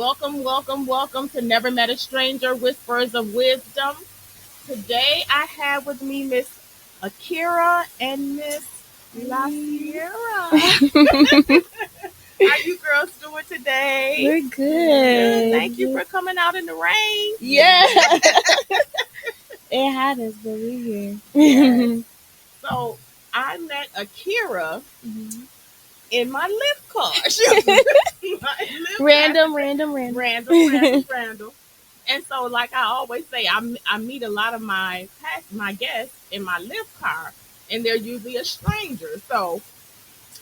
welcome to Never Met a Stranger Whispers of Wisdom. Today I have with me Miss Akira and Miss La Sierra. How you girls doing today? We're good. Thank you for coming out in the rain. Yeah. It had us, but we're here. Yes. So I met Akira in my Lyft car. Random. Random. And so, like I always say, I meet a lot of my guests in my Lyft car, and they're usually a stranger. So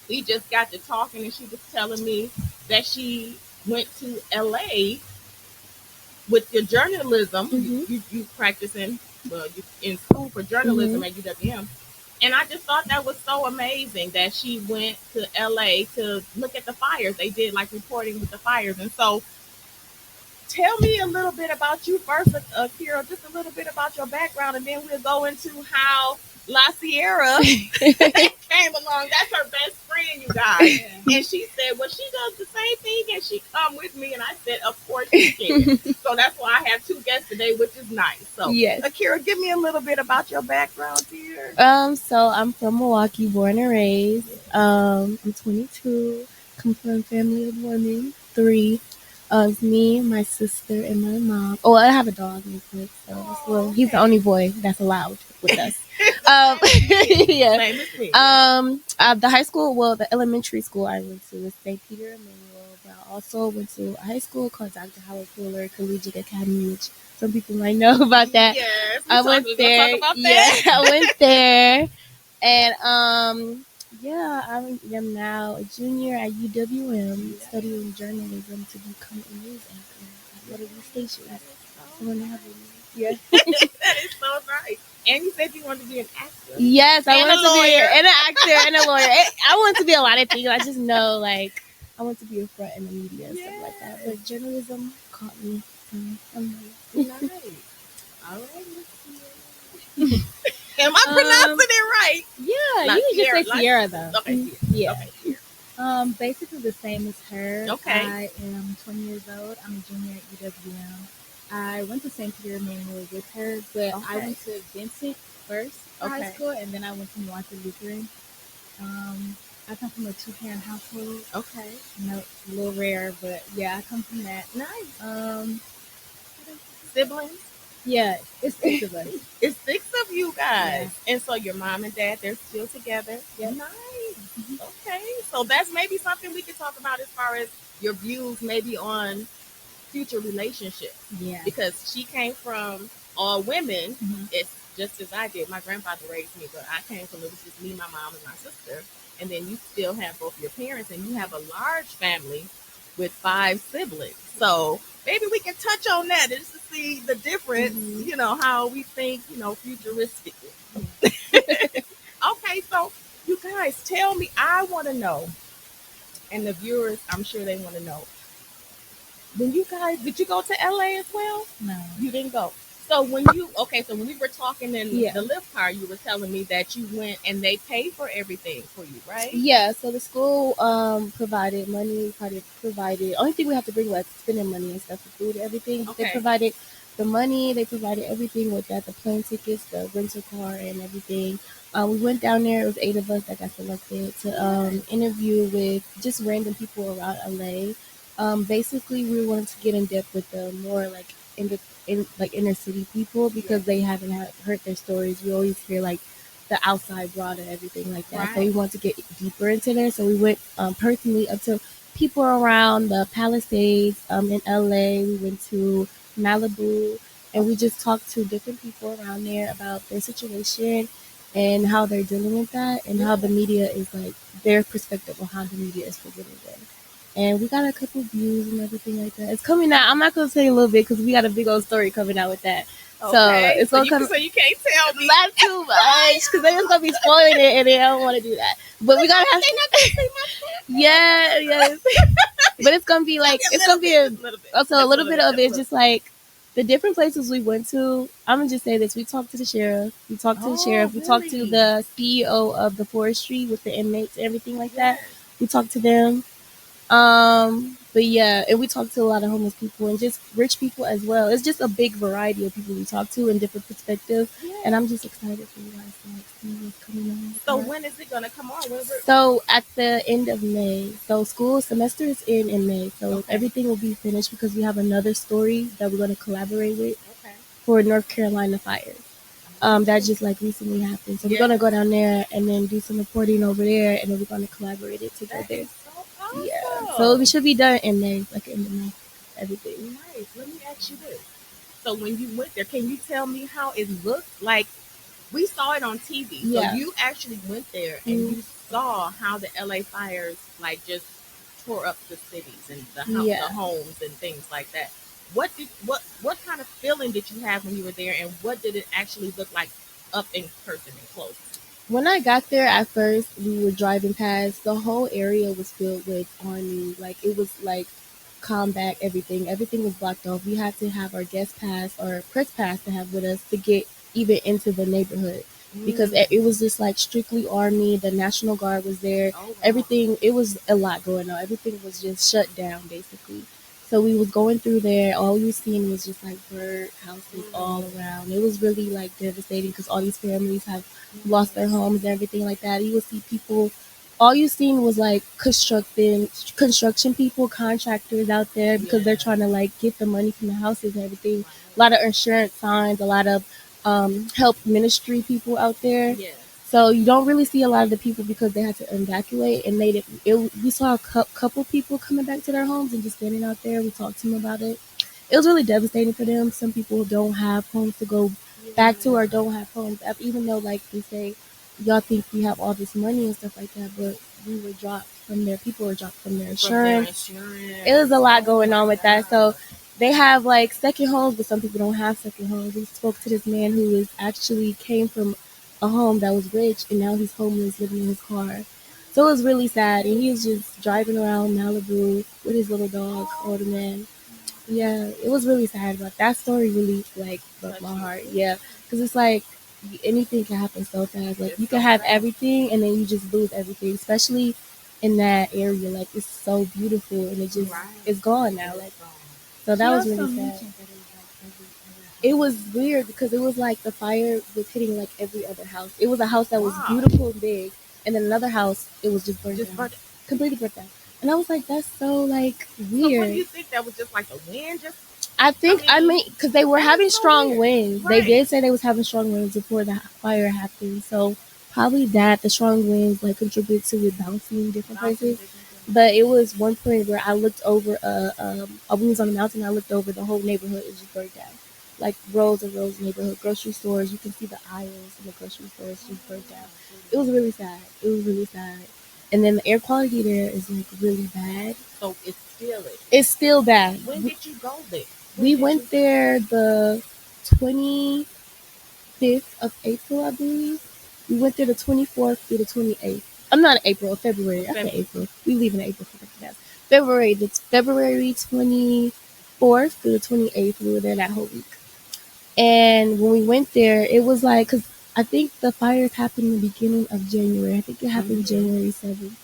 we just got to talking, and she was telling me that she went to LA with your journalism. You practicing, you in school for journalism at UWM. And I just thought that was so amazing that she went to LA to look at the fires. They did like reporting with the fires. And so tell me a little bit about you first, Akira, just a little bit about your background, and then we'll go into how La Sierra came along. That's her best friend, you guys. And she said, well, she does the same thing and she come with me. And I said, of course she can. So that's why I have two guests today, which is nice. So yes. Akira, give me a little bit about your background here. So I'm from Milwaukee, born and raised. I'm 22, come from a family of women, 3. It's me, my sister, and my mom. Oh, I have a dog named Quinn. So he's the only boy that's allowed with us. Yeah. Same as me. The high school, the elementary school I went to was St. Peter Emmanuel, but I also went to a high school called Dr. Howard Fuller Collegiate Academy, which some people might know about that. Yes, I went there. I went there, and yeah, I am now a junior at UWM studying journalism to become a news anchor at one of these stations. Yeah. That is so nice. And you said you wanted to be an actor. Yes, I wanted to be an actor and a lawyer. I want to be a lot of things. I just know, I want to be a front in the media and stuff like that. But journalism caught me. Nice. All right, let's see. Am I pronouncing it right? Yeah, you can just say Sierra, though. Okay, yeah. Okay. Basically the same as her. Okay. I am 20 years old. I'm a junior at UWM. I went to St. Peter Emmanuel with her, but I went to Vincent first for high school, and then I went to Milwaukee Lutheran. I come from a 2-parent household. Okay. No, it's a little rare, but yeah, I come from that. Nice. Siblings? Yeah, it's 6 of us. It's 6 of you guys. Yeah. And so your mom and dad, they're still together? Yeah. Nice. Okay. So that's maybe something we could talk about as far as your views maybe on future relationships. Yeah. Because she came from all women. It's just as I did. My grandfather raised me, but I came from, it was just me, my mom, and my sister. And then you still have both your parents, and you have a large family with 5 siblings. So maybe we can touch on that just to see the difference, how we think, futuristically. Okay, so you guys tell me, I want to know, and the viewers, I'm sure they want to know, did you go to LA as well? No. You didn't go. So when we were talking in the Lyft car, you were telling me that you went and they paid for everything for you, right? Yeah, so the school provided money, provided, only thing we have to bring was spending money and stuff for food and everything. Okay. They provided the money, they provided everything with that, the plane tickets, the rental car and everything. We went down there, it was 8 of us that got selected to interview with just random people around LA. Basically we wanted to get in depth with the more inner city people because they haven't heard their stories. We always hear the outside broad and everything like that. Right. So we want to get deeper into there. So we went personally up to people around the Palisades in LA. We went to Malibu, and we just talked to different people around there about their situation and how they're dealing with that, and how the media is their perspective on how the media is presenting them. And we got a couple views and everything like that. It's coming out. I'm not going to tell you a little bit because we got a big old story coming out with that. Okay. So it's going to come. So you can't tell me. Not too much because they're just going to be spoiling it and they don't want to do that. But we got to have. They're not going to say much. Yes. But it's going to be a little bit of it. Just the different places we went to. I'm going to just say this. We talked to the sheriff. We talked to the CEO of the forestry with the inmates and everything like that. We talked to them. The But yeah, and we talk to a lot of homeless people and just rich people as well. It's just a big variety of people we talk to and different perspectives. Yeah. And I'm just excited for you guys to like see what's coming on. So when is it gonna come on? So at the end of May. So school semester is in May. So everything will be finished because we have another story that we're gonna collaborate with for North Carolina fires. That just like recently happened. So we're gonna go down there and then do some reporting over there, and then we're gonna collaborate it together. So awesome. Yeah. So we should be done in May, like in the May. Everything. Nice. Let me ask you this. So when you went there, can you tell me how it looked? Like we saw it on TV. Yeah. So you actually went there and you saw how the LA fires like just tore up the cities and the homes and things like that. What kind of feeling did you have when you were there, and what did it actually look like up in person and close? When I got there, at first we were driving past. The whole area was filled with army. Like it was like combat. Everything was blocked off. We had to have our guest pass or press pass to have with us to get even into the neighborhood. Because it was just like strictly army. The National Guard was there. Oh, wow. Everything. It was a lot going on. Everything was just shut down basically. So we was going through there. All we was seeing was just like bird houses all around. It was really like devastating because all these families have lost their homes and everything like that. You would see people. All you seen was like construction people, contractors out there because they're trying to like get the money from the houses and everything. A lot of insurance signs, a lot of help ministry people out there. Yeah. So you don't really see a lot of the people because they had to evacuate, and we saw a couple people coming back to their homes and just standing out there. We talked to them about it. It was really devastating for them. Some people don't have homes to go back to or don't have homes, even though like they say, y'all think we have all this money and stuff like that, but we were dropped from their people were dropped from their insurance. It was a lot going on with that. So they have like second homes, but some people don't have second homes. We spoke to this man who was actually came from a home that was rich, and now he's homeless, living in his car. So it was really sad, and he was just driving around Malibu with his little dog, older man. Yeah, it was really sad, but that story really like broke my heart. Yeah, because it's like anything can happen so fast. Like you can have everything, and then you just lose everything, especially in that area. Like it's so beautiful, and it just it's gone now. Like so that was really sad. It was weird because it was like the fire was hitting like every other house. It was a house that was beautiful and big, and then another house it was just burned down, completely burnt down. And I was like, that's so like weird. So what do you think that was just like the wind? I mean, because they were having strong winds. Right. They did say they was having strong winds before the fire happened. So probably that the strong winds like contributed to it bouncing different places. But it was one point where I looked over we was on the mountain. I looked over the whole neighborhood. It just burned down, like rows and rows of neighborhood grocery stores. You can see the aisles in the grocery stores just burnt down. It was really sad. And then the air quality there is like really bad. So it's still bad. When did you go there? We went there the 25th of April, I believe. We went there the 24th through the 28th. I'm not in April, February. I said April. We leave in April for that. February 24th through the 28th. We were there that whole week. And when we went there, it was like, because I think the fires happened in the beginning of January. I think it happened January 7th.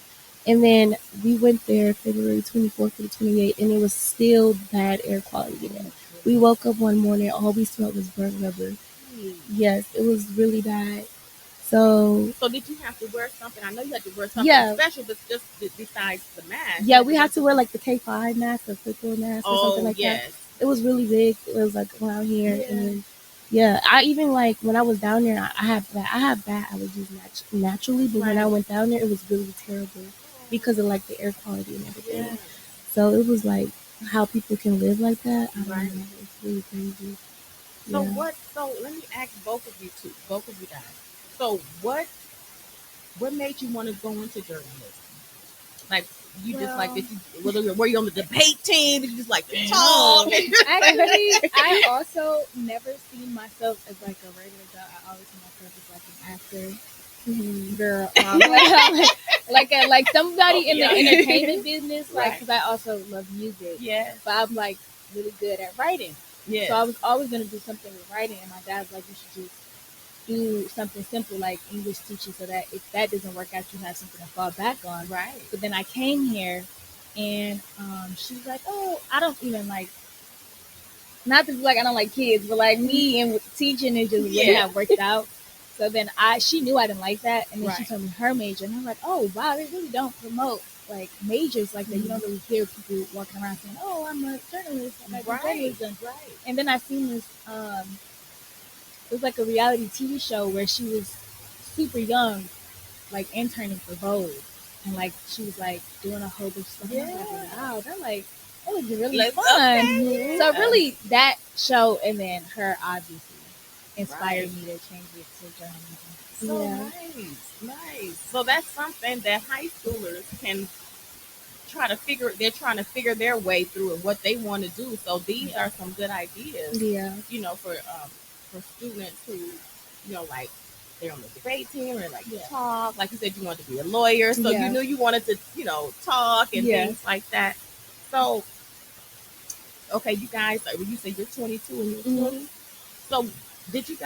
And then we went there February 24th to the 28th, and it was still bad air quality there. We woke up one morning, all we smelled was burnt rubber. Yes, it was really bad. So did you have to wear something? I know you had to wear something special, but just besides the mask. Yeah, we had to wear like the K5 mask or Flickr mask or something like that. It was really big. It was like around here, and I even like when I was down there, I have bad allergies naturally, but when I went down there, it was really terrible because of like the air quality and everything. Yeah. So it was like how people can live like that. I don't know. It's really crazy. So So let me ask both of you guys. So what made you want to go into journalism? Like you just like did you were you on the debate team? Did you just like to talk? Actually, I also never seen myself as like a regular girl. I always see myself as like an actor. Girl, like somebody in the entertainment business, like because I also love music. Yeah, but I'm like really good at writing. Yeah, so I was always gonna do something with writing, and my dad's like, you should just do something simple like English teaching, so that if that doesn't work out, you have something to fall back on. Right. But then I came here, and she was like, "Oh, I don't even like." Not to be like I don't like kids, but like me and with teaching, it just wouldn't have worked out. So then she knew I didn't like that, and then she told me her major, and I'm like, oh wow, they really don't promote like majors like that. You don't really hear people walking around saying, oh, I'm a journalist, I like journalism. Right. And then I seen this, it was like a reality TV show where she was super young, like interning for Vogue, and like she was like doing a whole bunch of stuff. Yeah. And I was like, wow, that was really fun. Okay. So really, that show and then her obviously inspired me to change it to journalism. So nice. So that's something that high schoolers can try to figure. They're trying to figure their way through and what they want to do. So these are some good ideas. Yeah. For students who, like they're on the debate team or like talk. Like you said, you wanted to be a lawyer, so you knew you wanted to, talk and things like that. So, okay, you guys, you say you're 22 and you're 20. So, did you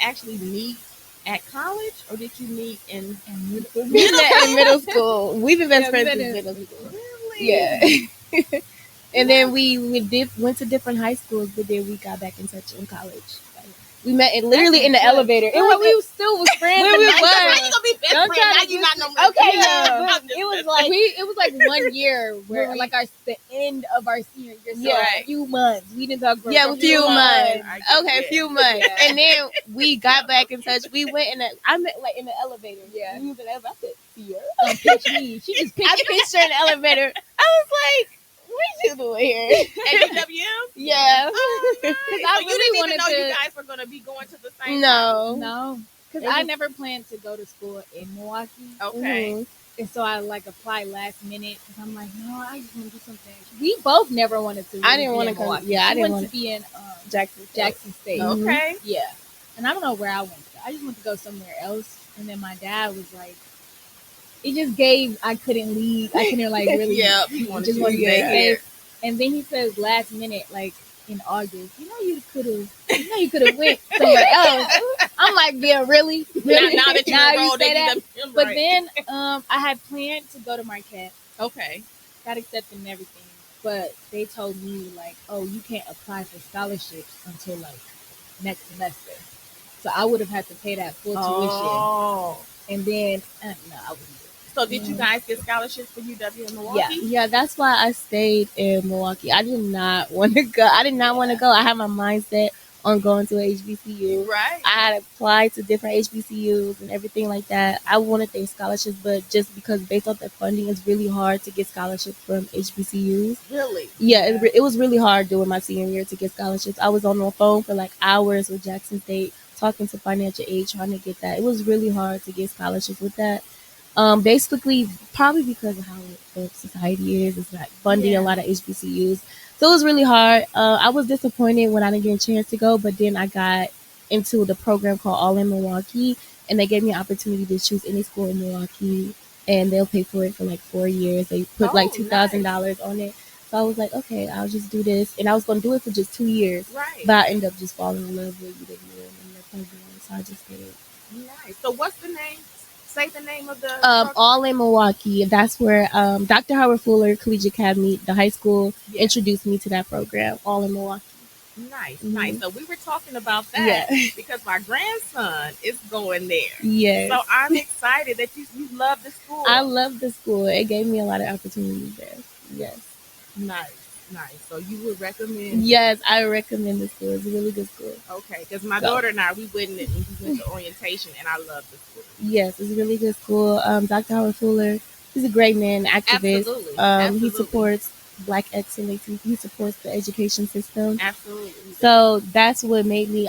actually meet at college, or did you meet in middle school? We met in middle school. We've been best friends since middle school. Really? Yeah. And then we went to different high schools, but then we got back in touch in college. We met literally in the elevator. We still was friends. We was. You gonna be best friends? Now you not no more. Okay, yeah. It was like 1 year where like the end of our senior year. So a few months. We didn't talk for a few months. Okay, a few months. Yeah. And then we got back in touch. We went I met like in the elevator. Yeah. We was in the elevator. I said, Sierra. Pitch me. She just pitched I pitched her in the elevator. I was like, what you doing here? At UW? Yeah. Oh, nice. I really didn't even know you guys were going to be going to the same time. No. Because I never planned to go to school in Milwaukee. Okay. Mm-hmm. And so I like applied last minute because I'm like, no, I just want to do something. We both never wanted to. I didn't want to go. Yeah, I didn't want to be in Jackson State. Okay. Yeah. And I don't know where I went to. I just went to go somewhere else. And then my dad was like, it just gave, I couldn't leave. I couldn't like really. Yeah. Just wanted to stay here. And then he says last minute, like in August, you could have went somewhere else. I'm like, yeah, really? Now that you say that. But then I had planned to go to Marquette. Okay. Got accepted and everything. But they told me like, oh, you can't apply for scholarships until like next semester. So I would have had to pay that full tuition. And then no, I wouldn't. So did you guys get scholarships for UW in Milwaukee? Yeah, that's why I stayed in Milwaukee. I did not want to go. I had my mindset on going to a HBCU. Right. I had applied to different HBCUs and everything like that. I wanted their scholarships, but just because based off their funding, it's really hard to get scholarships from HBCUs. Really? Yeah, it was really hard doing my senior year to get scholarships. I was on the phone for like hours with Jackson State talking to financial aid trying to get that. It was really hard to get scholarships with that. Basically, probably because of how the society is, it's like funding a lot of HBCUs. So it was really hard. I was disappointed when I didn't get a chance to go, but then I got into the program called All in Milwaukee, and they gave me an opportunity to choose any school in Milwaukee, and they'll pay for it for like 4 years. They put like $2,000 on it. So I was like, okay, I'll just do this. And I was going to do it for just 2 years. Right. But I ended up just falling in love with UW and the program, so I just did it. Nice. So what's the name? Say the name of the All in Milwaukee. That's where Dr. Howard Fuller Collegiate Academy, the high school, introduced me to that program. All in Milwaukee. Nice, nice. So we were talking about that because my grandson is going there. Yes. So I'm excited that you love the school. I love the school. It gave me a lot of opportunities there. Yes. Nice. So you would recommend? Yes, I recommend the school. It's a really good school. Okay, because my daughter and I, we went to orientation, and I love the school. Yes, it's a really good school. Dr. Howard Fuller, he's a great man, activist. Absolutely. He supports Black excellence. He supports the education system. Absolutely. So that's what made me.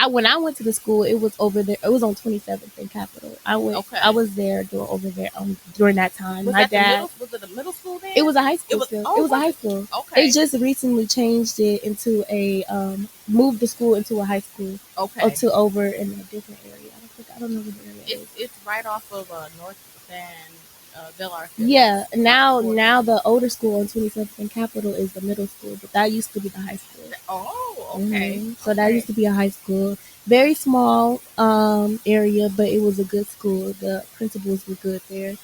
When I went to the school, it was over there. It was on 27th and Capitol. I was there during that time. Was it a middle school then? It was a high school. It was a high school. Okay. They just recently changed it into moved the school into a high school. Okay. To over in a different area. I don't know what the area is. It's right off of North Van. Bellar. Yeah, now the older school on 27th and Capitol is the middle school, but that used to be the high school. Oh, okay. Mm-hmm. So that used to be a high school. Very small area, but it was a good school. The principals were good there.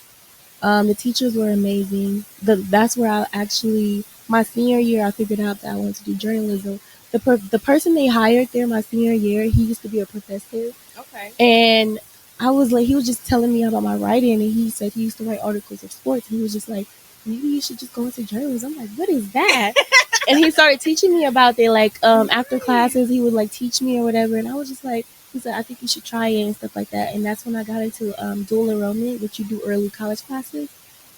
The teachers were amazing. That's where I actually, my senior year, I figured out that I wanted to do journalism. The person they hired there my senior year, he used to be a professor. Okay. And I was like, he was just telling me about my writing, and he said he used to write articles of sports. And he was just like, maybe you should just go into journalism. I'm like, what is that? And he started teaching me about it. Like after classes, he would like teach me or whatever. And I was just like, he said, I think you should try it and stuff like that. And that's when I got into dual enrollment, which you do early college classes.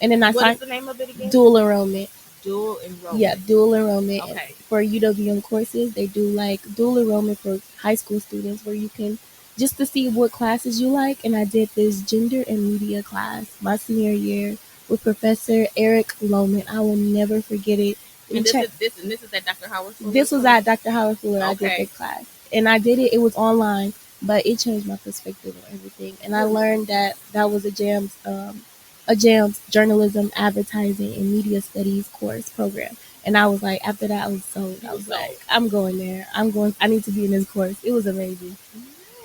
And then I What signed is the name of it again? dual enrollment. Dual enrollment. Yeah, dual enrollment. Okay. For UWM courses, they do like dual enrollment for high school students where you can just to see what classes you like. And I did this gender and media class my senior year with Professor Eric Lohman. I will never forget it. And this is at Dr. Howard Fuller? This was at Dr. Howard Fuller. I did Okay. this class. And I did it. It was online, but it changed my perspective on everything. And I learned that was a JAMS journalism, advertising, and media studies course program. And I was like, after that, I was sold. I was like, I'm going there. I need to be in this course. It was amazing.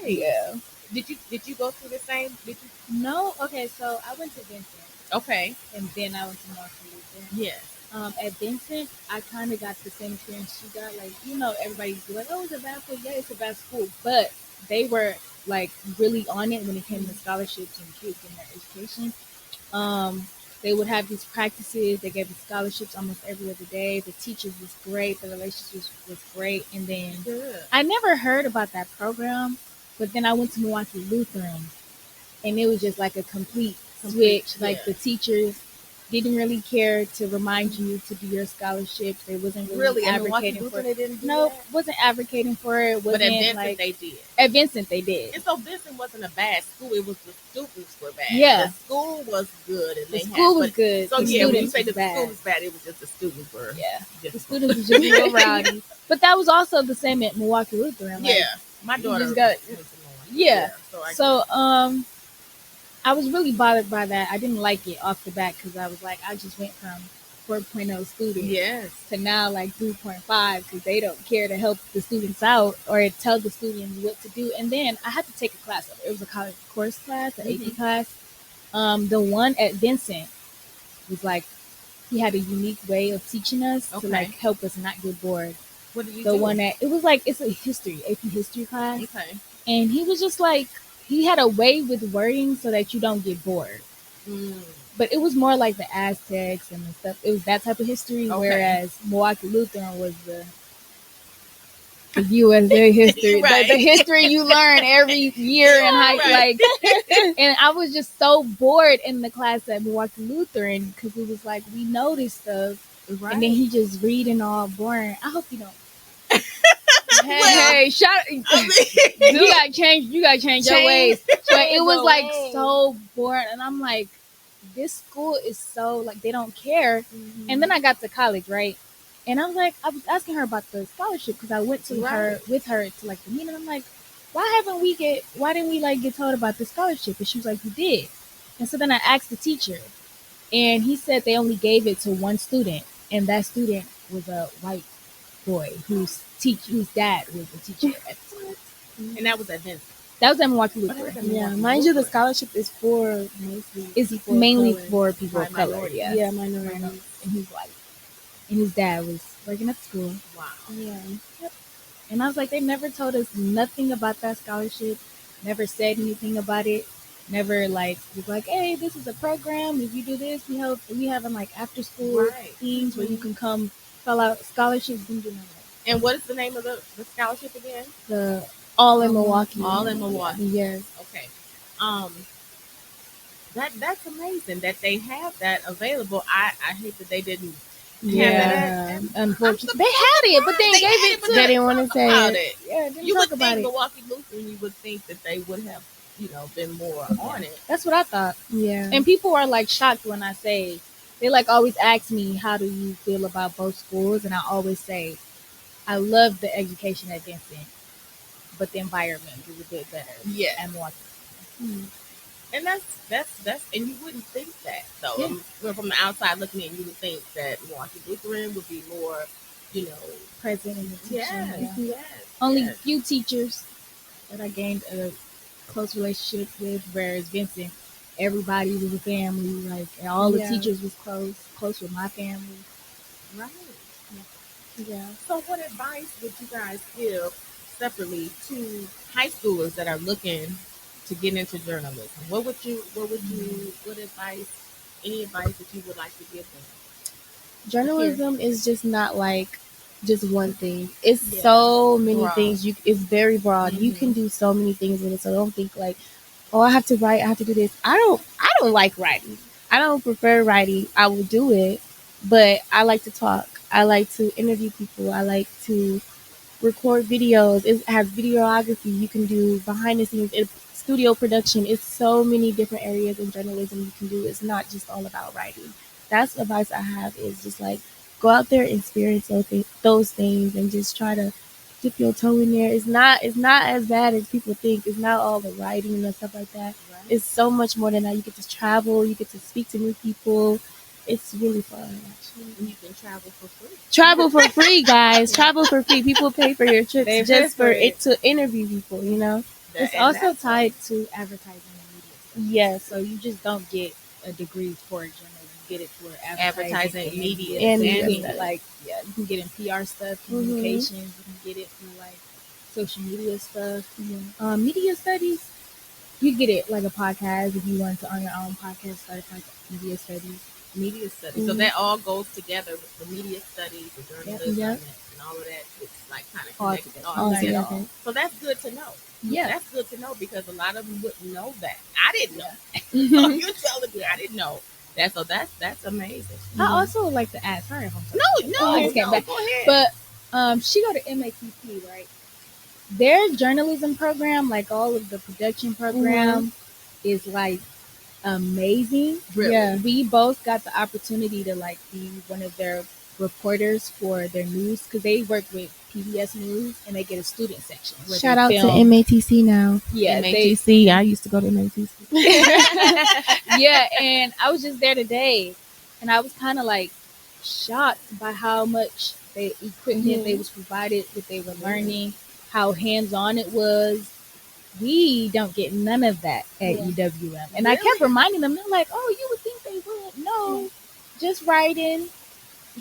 Nice. Yeah. Did you go through the same? No. Okay, so I went to Vincent. Okay. And then I went to Milwaukee Children. Yes. At Vincent, I kind of got the same experience she got. Like, everybody's like, oh, it's a bad school. Yeah, it's a bad school. But they were, like, really on it when it came to scholarships and kids and their education. They would have these practices. They gave us scholarships almost every other day. The teachers was great. The relationship was great. And then I never heard about that program, but then I went to Milwaukee Lutheran, and it was just like a complete switch. Like the teachers didn't really care to remind you to do your scholarships. They wasn't really advocating for it. Wasn't advocating for it. But at Vincent they did. At Vincent they did. And so Vincent wasn't a bad school. It was the students were bad. Yeah. The school was good. And the school was good. So when you say the school was bad, it was just the students were. Yeah. The students was just real rowdy. But that was also the same at Milwaukee Lutheran. Like, my daughter got. Yeah. So I was really bothered by that. I didn't like it off the bat because I was like, I just went from 4.0 students to now like 3.5 because they don't care to help the students out or tell the students what to do. And then I had to take a class. It was a college course class, an AP class. The one at Vincent was like, he had a unique way of teaching us to like help us not get bored. What did you do? The one that, it was like, it's a AP history class. Okay. And he was just like, he had a way with wording so that you don't get bored. But it was more like the Aztecs and the stuff. It was that type of history, whereas Milwaukee Lutheran was the USA history. The history you learn every year in high and I was just so bored in the class at Milwaukee Lutheran because it was like, we know this stuff. And then he just reading all boring. I hope you don't. Hey, shut! You gotta change. You gotta change your ways. But it was like so boring, and I'm like, this school is so like they don't care. And then I got to college, right? And I was like, I was asking her about the scholarship because I went to her with her to like the meeting. I'm like, why didn't we like get told about the scholarship? And she was like, you did. And so then I asked the teacher, and he said they only gave it to one student, and that student was a white boy whose dad was a teacher at the school. And that was at Vincent. That was at Milwaukee Lutheran. Yeah, mind you, the scholarship is for mainly for people of color. Yeah, minorities. And he's white. And his dad was working at the school. Wow. Yeah. Yep. And I was like, they never told us nothing about that scholarship. Never said anything about it. Never like was like, hey, this is a program. If you do this, we have like after school things where you can come fill out scholarships. Didn't do none of that. And what is the name of the scholarship again? The All in Milwaukee. All in Milwaukee. Yes. Okay. That's amazing that they have that available. I hate that they didn't. Yeah. Unfortunately, they had it, but they gave it to. They didn't want to say it. Yeah, didn't you talk would about think it. Milwaukee Lutheran. You would think that they would have, been more on it. That's what I thought. Yeah. And people are like shocked when I say, they like always ask me, how do you feel about both schools? And I always say, I love the education at Vincent, but the environment is a bit better. Yeah. At Milwaukee. And that's and you wouldn't think that though. Yeah. From the outside looking in, you would think that Milwaukee Lutheran would be more, present in the teaching. Yes. Only few teachers that I gained a close relationship with, whereas Vincent, everybody was a family. Like and all the teachers was close with my family. Right. Yeah. So, what advice would you guys give separately to high schoolers that are looking to get into journalism? What advice? Any advice that you would like to give them? Journalism is just not like just one thing. It's so many broad. things. It's very broad. You can do so many things with it. So don't think like, oh, I have to write. I have to do this. I don't like writing. I don't prefer writing. I will do it, but I like to talk. I like to interview people. I like to record videos. It has videography. You can do behind the scenes. It's studio production. It's so many different areas in journalism you can do. It's not just all about writing. That's the advice I have is just like go out there, experience those things, and just try to dip your toe in there. It's not as bad as people think. It's not all the writing and stuff like that. Right. It's so much more than that. You get to travel. You get to speak to new people. It's really fun, actually. And you can travel for free. Travel for free, guys. Travel for free. People pay for your trips just for it to interview people, you know? It's also tied to advertising and media. Yes, so you just don't get a degree for journalism. You get it for advertising media. And media. Like, yeah, you can get in PR stuff, communications. You can get it through, like, social media stuff. Media studies, you get it like a podcast if you want to on your own podcast, start like media studies. Media studies. So that all goes together with the media studies, the journalism, and all of that. It's like kind of connected all together. So that's good to know. Yeah, that's good to know because a lot of them wouldn't know that. I didn't know. So you're telling me I didn't know. That's amazing. I also would like to ask. Sorry if I'm talking. No, go ahead. But she go to MATP, right? Their journalism program, like all of the production program, is like amazing. Really? Yeah, we both got the opportunity to like be one of their reporters for their news because they work with PBS News and they get a student section. Shout out to MATC now. Yeah, MATC. I used to go to MATC. Yeah, and I was just there today, and I was kind of like shocked by how much equipment they was provided, that they were learning, how hands on it was. We don't get none of that at UWM. And I kept reminding them, they're like, oh, you would think they would. No, just writing,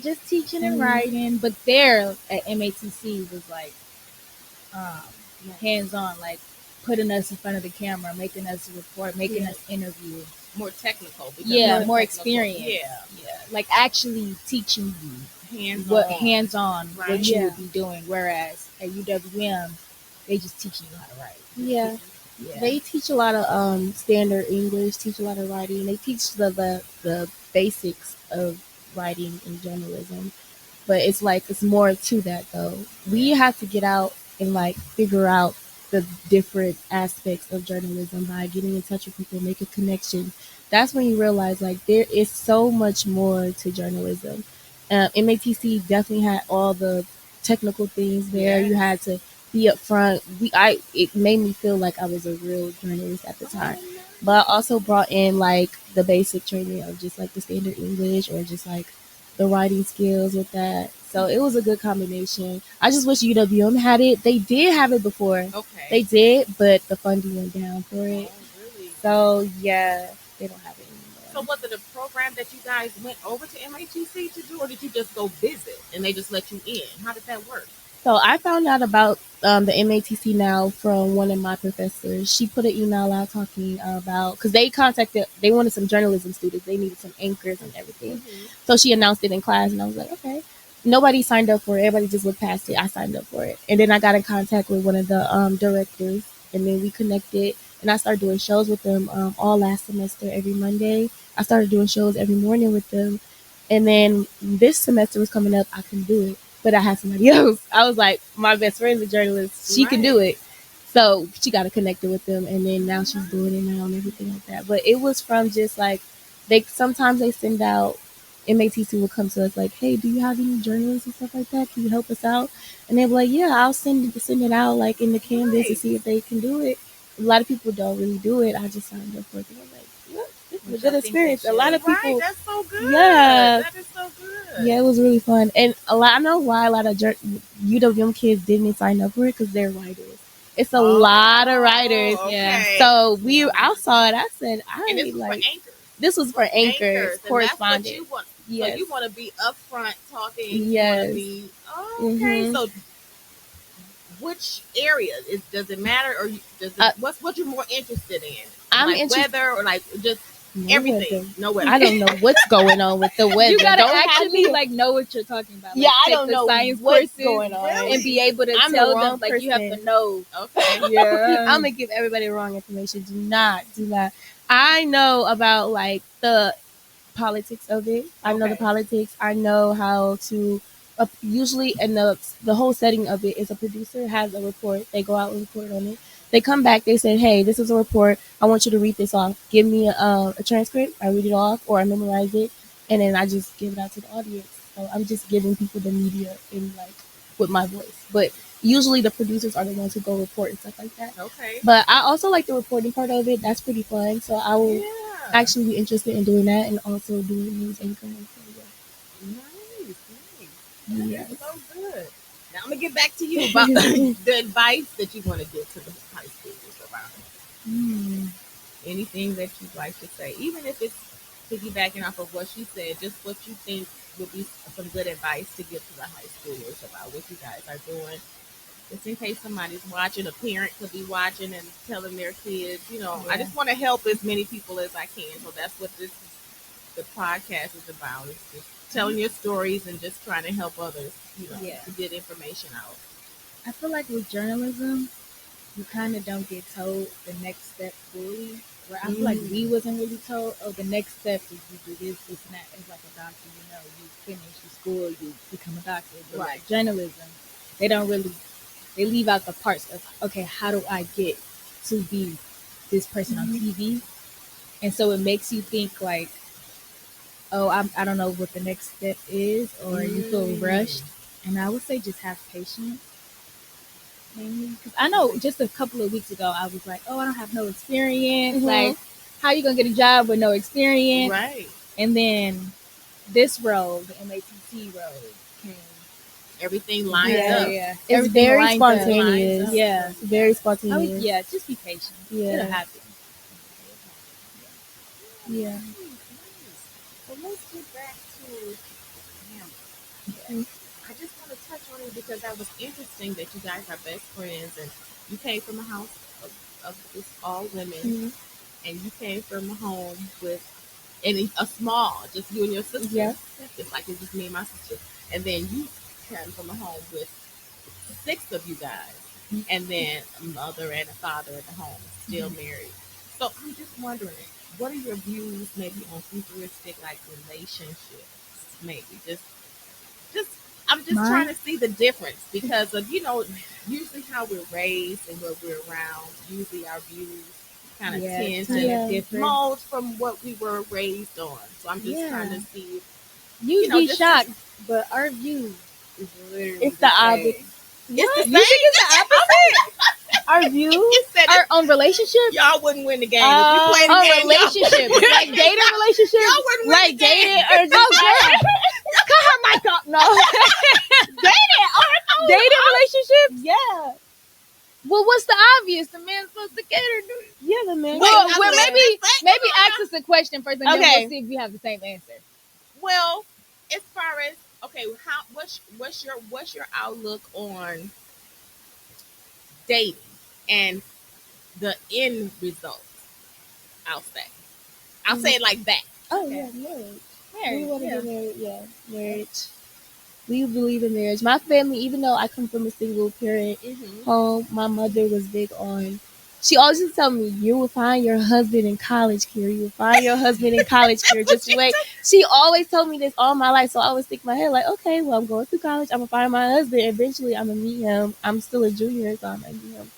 just teaching and writing. But there at MATC was like hands-on, like putting us in front of the camera, making us report, making us interview. More technical. More experience. Yeah. Like actually teaching you hands-on what you would be doing. Whereas at UWM, they just teaching you how to write. Yeah. They teach a lot of standard English, teach a lot of writing. They teach the basics of writing in journalism. But it's like it's more to that though. We have to get out and like figure out the different aspects of journalism by getting in touch with people, making connections. That's when you realize like there is so much more to journalism. MATC definitely had all the technical things there. You had to be up front. It made me feel like I was a real journalist at the time. But I also brought in like the basic training of just like the standard English or just like the writing skills with that. So it was a good combination. I just wish UWM had it. They did have it before. Okay. They did, but the funding went down for it. Oh, really? So yeah, they don't have it anymore. So was it a program that you guys went over to MATC to do, or did you just go visit and they just let you in? How did that work? So I found out about the MATC now from one of my professors. She put an email out talking about, because they wanted some journalism students. They needed some anchors and everything. So she announced it in class and I was like, okay. Nobody signed up for it. Everybody just looked past it. I signed up for it. And then I got in contact with one of the directors and then we connected and I started doing shows with them all last semester every Monday. I started doing shows every morning with them. And then this semester was coming up. I couldn't do it. But I had somebody else. I was like, my best friend's a journalist. She can do it. So she got connected with them. And then now she's doing it now and everything like that. But it was from just like, sometimes they send out, MATC will come to us like, hey, do you have any journalists and stuff like that? Can you help us out? And they'll be like, yeah, I'll send it out like in the Canvas to see if they can do it. A lot of people don't really do it. I just signed up for it. I'm like, look, this is a good experience. A lot of people. Right, that's so good. Yeah. That is so good. Yeah, it was really fun. And I know why a lot of UWM kids didn't sign up for it because they're writers. It's a lot of writers. Okay. So I saw it. I said, and this was for anchors. This was for anchors, correspondents. And that's what you want. Yes. So you want to be upfront talking. Yes. You want to be okay. So which area does it matter, or what you're more interested in? I'm like interested weather or like just everything. No weather. I don't know what's going on with the weather. You gotta actually know what you're talking about. Like, I don't know science what's going on and be able to tell them. Like you have to know. Okay. Yeah. I'm gonna give everybody wrong information. Do not. I know about like the politics of it. I know the politics. I know how to. Usually, and the whole setting of it is a producer has a report. They go out and report on it. They come back. They say, "Hey, this is a report. I want you to read this off. Give me a transcript. I read it off, or I memorize it, and then I just give it out to the audience." So I'm just giving people the media in like with my voice. But usually the producers are the ones who go report and stuff like that. Okay. But I also like the reporting part of it. That's pretty fun. So I will actually be interested in doing that and also doing news anchoring. Nice. That's so good. Now I'm gonna get back to you about the advice that you want to give to the high schoolers around. Anything that you'd like to say, even if it's piggybacking off of what she said, just what you think would be some good advice to give to the high schoolers about what you guys are doing. Just in case somebody's watching, a parent could be watching and telling their kids, I just want to help as many people as I can. So that's what the podcast is about. It's just telling your stories and just trying to help others, to get information out. I feel like with journalism, you kind of don't get told the next step fully. Where I feel like we wasn't really told, the next step is you do this, and that. It's like a doctor, you finish your school, you become a doctor. But like journalism, they don't really, they leave out the parts of, okay, how do I get to be this person on TV? And so it makes you think like, oh, I don't know what the next step is, or you feel rushed. And I would say just have patience. Because I know just a couple of weeks ago, I was like, oh, I don't have no experience. Like, how you going to get a job with no experience? Right. And then this role, the MATC role, came. Everything lined up. Yeah. It's very spontaneous. Yeah. It's very spontaneous. Just be patient. Yeah. It'll happen. Yeah. So let's get back to family. I just want to touch on it because that was interesting that you guys are best friends and you came from a house of just all women and you came from a home with a small, just you and your sister. Yeah. Just like it's just me and my sister. And then you came from a home with 6 of you guys. And then a mother and a father in the home, still married. So I'm just wondering, what are your views maybe on futuristic like relationships? Maybe just I'm just trying to see the difference because of usually how we're raised and what we're around. Usually our views kind of tend to mold from what we were raised on. So I'm just trying to see. You'd be shocked, but our views is literally the opposite. You think it's the opposite? Our views on relationships? Y'all wouldn't win the game if you played the game. Relationships, like dating relationships. Y'all wouldn't win the game. Dating or just cut her mic up. No. Dating relationships? Yeah. Well, what's the obvious? The man's supposed to cater. Yeah, the man. Well, maybe ask us a question first, and then we'll see if you have the same answer. Well, as far as what's your outlook on dating and the end result? I'll say it like that. Oh yeah, marriage. We want to get married. Yeah, marriage. We believe in marriage. My family, even though I come from a single parent home, my mother was big on. She always used to tell me, "You will find your husband in college, Kira. You will find your husband in college, Kira. Just wait." She always told me this all my life, so I always think in my head like, "Okay, well, I'm going through college. I'm gonna find my husband. Eventually, I'm gonna meet him. I'm still a junior, so I'm gonna meet him."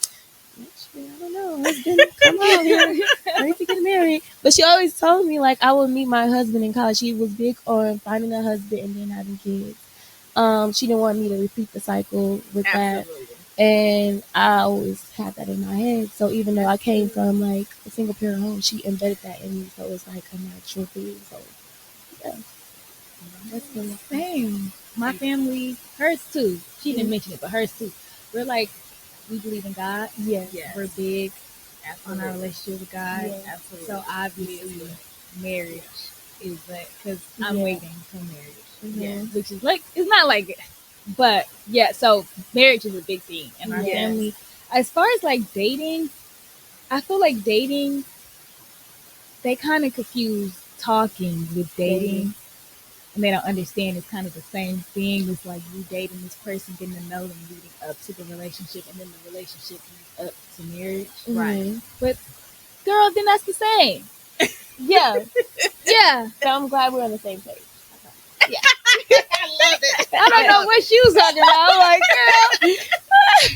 Actually, I don't know. Husband, come on here. Ready to get married. But she always told me like I would meet my husband in college. She was big on finding a husband and then having kids. She didn't want me to repeat the cycle with that. And I always had that in my head. So even though I came from like a single parent home, she embedded that in me. So it was like a natural thing. So yeah. That's the same. My family, hers too. She didn't mention it, but hers too. We're like we believe in God. Yes. We're big Absolutely. on our relationship with God. Yes. Absolutely. So obviously, marriage is like, because I'm Yeah. waiting for marriage. Yeah. Which is like, it's not like, but yeah. So marriage is a big thing in our Yes. family. As far as like dating, I feel like dating, they kind of confuse talking with dating. And they don't understand it's kind of the same thing. It's like you dating this person, getting to know them, leading up to the relationship, and then the relationship leads up to marriage. Right. But girl, then that's the same. Yeah. Yeah. So I'm glad we're on the same page. I love it. I don't know what she was talking about. I'm like, girl.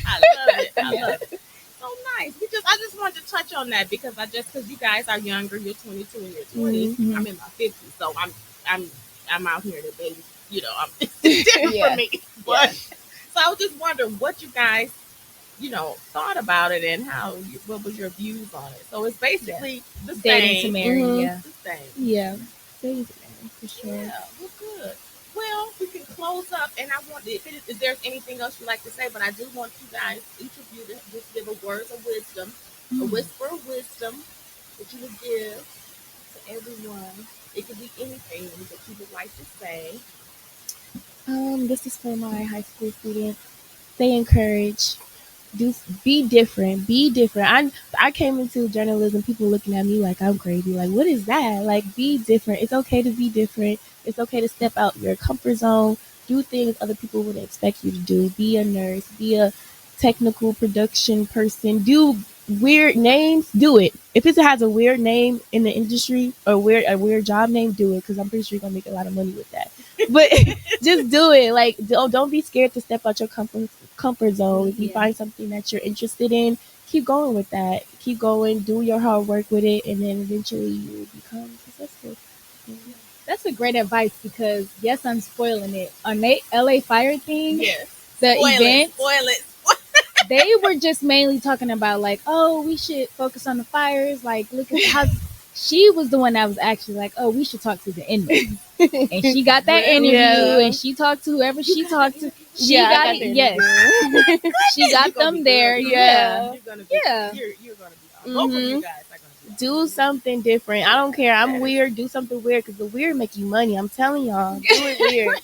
I love it. I love it. So nice. I just wanted to touch on that because because you guys are younger, you're 22 and you're 20. Mhm. I'm in my 50s, so I'm out here in the baby. It's different for me. But so I was just wondering what you guys, thought about it and what was your views on it. So it's basically the Dating to same. marry, Mhm. The same. Yeah. Dating to marry, for sure. Yeah, well, good. Well, we can close up, and I want if there's anything else you'd like to say, but I do want you guys, each of you, to just give a word of wisdom, a whisper of wisdom that you would give to everyone. It could be anything that you would like to say. This is for my high school students. Stay encouraged. Be different. Be different. I came into journalism, people looking at me like I'm crazy. Like, what is that? Like, be different. It's okay to be different. It's okay to step out your comfort zone. Do things other people wouldn't expect you to do. Be a nurse. Be a technical production person. Do weird names. Do it. If it has a weird name in the industry or a weird job name, do it because I'm pretty sure you're gonna make a lot of money with that. But just do it. Like, don't be scared to step out your comfort zone. If you find something that you're interested in, keep going with that. Keep going, do your hard work with it, and then eventually you will become successful. That's a great advice because yes, I'm spoiling it. On the LA fire thing, Yes. the Spoil event, it. they were just mainly talking about like, oh, we should focus on the fires. Like, look at how she was the one that was actually like, oh, we should talk to the inmates. And she got that interview, and she talked to whoever she talked to. She got it. Yes, she got them there. Yeah, You're gonna be. You're gonna be. Both of you guys are gonna be. Do something different. I don't care. I'm weird. Do something weird because the weird make you money. I'm telling y'all. Do it weird.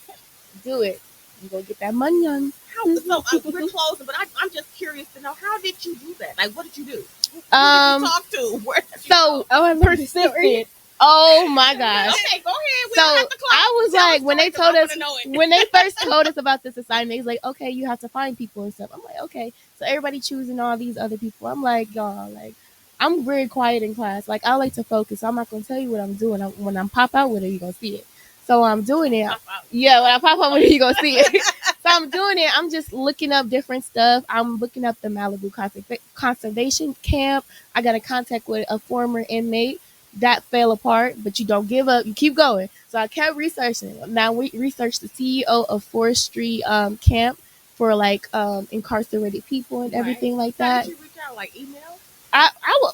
Do it. You go get that money on. So we're closing, but I'm just curious to know, how did you do that? Like, what did you do? Who did you talk to? Where did you go? Persistent. Oh my gosh. Okay, go ahead. We So don't have to close. I was Tell like, the when they story 'cause told I us, wanna know it. when they first told us about this assignment, it's like, okay, you have to find people and stuff. I'm like, okay. So everybody choosing all these other people. I'm like, y'all, like, I'm very quiet in class. Like, I like to focus. I'm not gonna tell you what I'm doing. When I'm pop out with it, you gonna see it. So I'm doing it. Yeah, when I pop out with it, you gonna see it. So I'm doing it. I'm just looking up different stuff. I'm looking up the Malibu conservation camp. I got a contact with a former inmate that fell apart, but you don't give up. You keep going. So I kept researching. Now we researched the CEO of forestry camp for like incarcerated people and everything like that. How did you reach out? Like email? I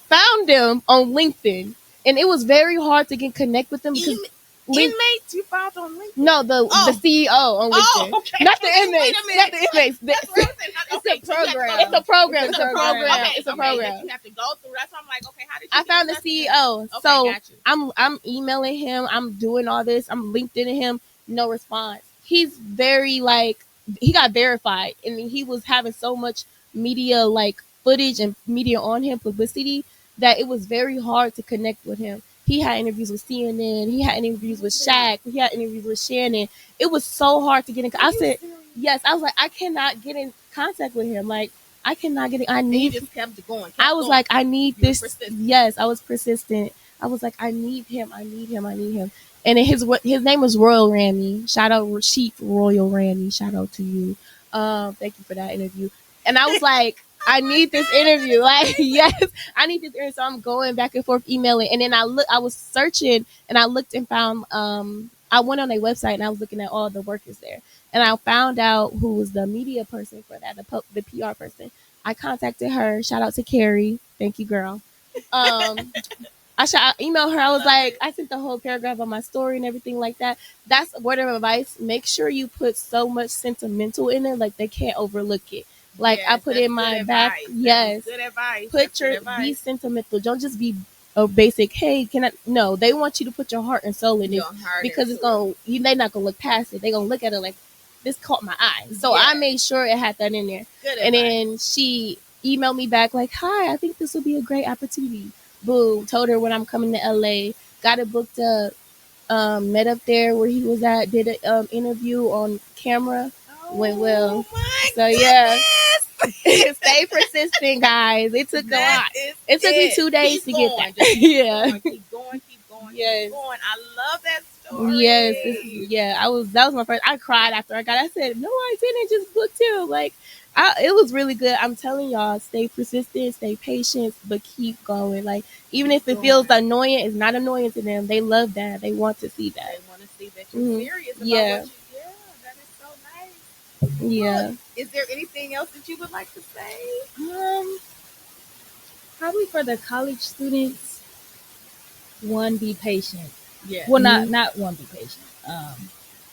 found them on LinkedIn, and it was very hard to connect with them because Inmates you found on LinkedIn? No, the CEO on LinkedIn. Oh, okay. Not the inmates. Not the inmates. It's a program. It's a program. It's It's a program. Okay, It's a okay, program. that you have to go through. That's why I'm like, okay, how did you I found the get CEO. Okay, So got you. I'm emailing him. I'm doing all this. I'm LinkedIning him. No response. He's very like, he got verified, and he was having so much media like footage and media on him, publicity, that it was very hard to connect with him. He had interviews with CNN. He had interviews with Shaq. He had interviews with Shannon. It was so hard to get in. I said, yes. I was like, I cannot get in contact with him. Like, I cannot get it. I need. You just kept going. I was like, I need You were this. persistent. Yes, I was persistent. I was like, I need him. I need him. I need him. And then his name was Royal Rammy. Shout out Chief Royal Rammy. Shout out to you. Thank you for that interview. And I was like, I need this interview. Like, yes, I need this interview. So I'm going back and forth emailing. And then I was searching, and I looked and found, I went on their website, and I was looking at all the workers there. And I found out who was the media person for that, the PR person. I contacted her. Shout out to Carrie. Thank you, girl. I emailed her. I was like, I sent the whole paragraph on my story and everything like that. That's a word of advice. Make sure you put so much sentimental in it, like they can't overlook it. Like I put in my back. Yes. Good advice. Be sentimental. Don't just be a basic. Hey, can I? No, they want you to put your heart and soul in it because it's gonna. They're not gonna look past it. They're gonna look at it like this caught my eye. So I made sure it had that in there. Good and then she emailed me back like, "Hi, I think this will be a great opportunity." Boom. Told her when I'm coming to LA. Got it booked up. Met up there where he was at. Did an interview on camera. Went well. So yeah. Stay persistent, guys. It took a lot. It took me 2 days to get that. Keep going. Yes. Keep going. I love that story. Yes. That was my first. I cried after I got it. I said, no, I didn't. Just booked him. Like, it was really good. I'm telling y'all, stay persistent, stay patient, but keep going. Like, even if it feels annoying, it's not annoying to them. They love that. They want to see that. They want to see that you're serious about what you do. That is so nice. Yeah. Look, is there anything else that you would like to say? Probably for the college students, one, be patient. Yeah. Well, not one, be patient.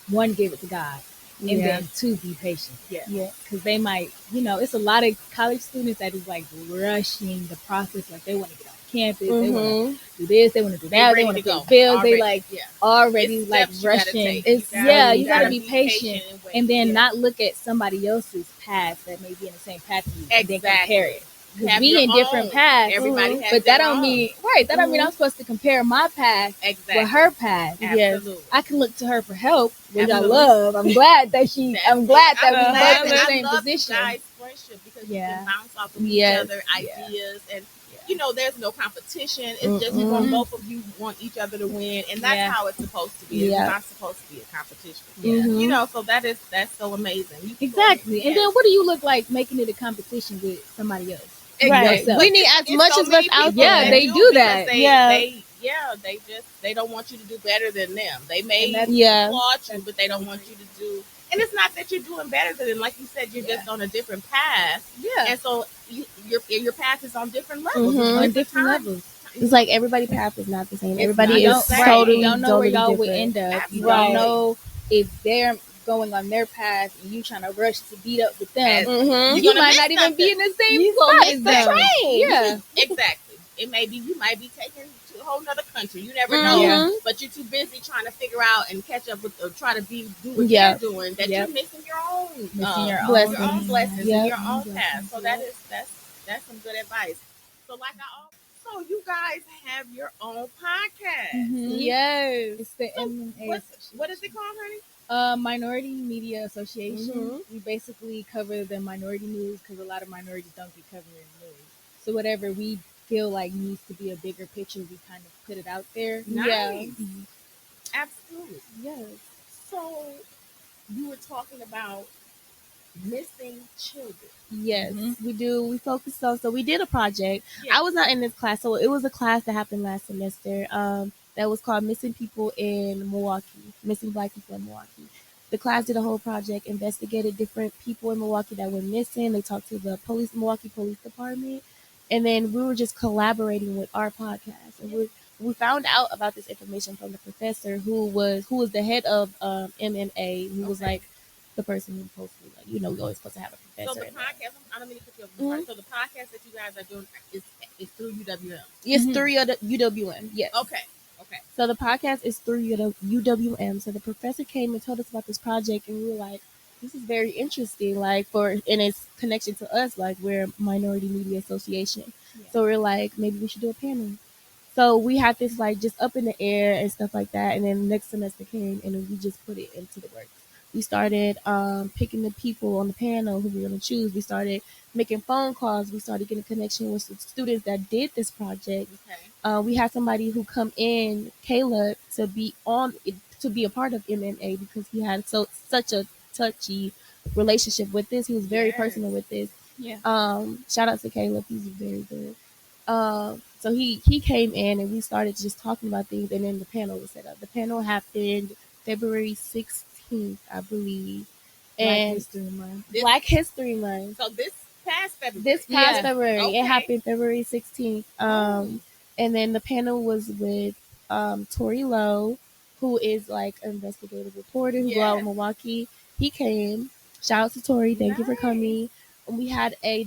One, give it to God. And then two, be patient. Yeah. Because they might, it's a lot of college students that is like rushing the process. Like they want to get on campus. They want to do this. They want to do that. They want to pay bills. They like already like rushing. You got to be patient. And then not look at somebody else's path that may be in the same path as you. And then compare it. Because we in different paths. Everybody has but that don't mean that don't mean I'm supposed to compare my path with her path. Yes. I can look to her for help, which I love. I'm glad that we both in the same position. Guys' friendship because you can bounce off of each other ideas and there's no competition. It's just both of you want each other to win, and that's how it's supposed to be. It's not supposed to be a competition. So that's so amazing. Exactly. And then what do you look like making it a competition with somebody else? Right. We need as much as us out there. Yeah, they do that. They don't want you to do better than them. They may applaud you, but they don't want you to do. And it's not that you're doing better than them. Like you said, you're just on a different path. Yeah. And so your path is on different levels. On different levels. It's like everybody's path is not the same. Everybody is totally You don't know where y'all different. would end up. You don't know if they're going on their path and you trying to rush to beat up with them. You might not even be in the same spot as them. Yeah. Exactly. It may be you might be taken to a whole nother country. You never know. But you're too busy trying to figure out and catch up with or try to do what they're doing that you're missing your own blessings and your own path. So that's some good advice. So so you guys have your own podcast. Yes. It's the MMA. What is it called, honey? Minority Media Association. We basically cover the minority news because a lot of minorities don't get covered in the news. So whatever we feel like needs to be a bigger picture, we kind of put it out there. Nice. Yeah. Absolutely. Yes. So you were talking about missing children. Yes, we do. We focus on. So we did a project. Yeah. I was not in this class, so it was a class that happened last semester. That was called Missing People in Milwaukee, Missing Black People in Milwaukee. The class did a whole project, investigated different people in Milwaukee that were missing. They talked to the Milwaukee Police Department, and then we were just collaborating with our podcast. And we found out about this information from the professor who was the head of MMA, who was like the person who's supposed to, like, you're always supposed to have a professor. So the podcast, I don't mean to cut you off. So the podcast that you guys are doing is through UWM. It's through UWM. Yes. Okay. So the podcast is through UWM. So the professor came and told us about this project, and we were like, this is very interesting. Like and its connection to us, like we're a Minority Media Association. Yeah. So we're like, maybe we should do a panel. So we had this like just up in the air and stuff like that. And then next semester came, and we just put it into the works. We started picking the people on the panel who we were going to choose. We started making phone calls. We started getting a connection with the students that did this project. Okay. We had somebody who come in, Caleb, to be a part of MMA because he had such a touchy relationship with this. He was very personal with this. Yeah. Shout out to Caleb. He's very good. So he came in and we started just talking about things, and then the panel was set up. The panel happened February 16th, I believe. And Black History Month. So this past February. February. Okay. It happened February 16th. And then the panel was with Tori Lowe, who is like an investigative reporter who grew out in Milwaukee. He came. Shout out to Tori. Thank you for coming. we had a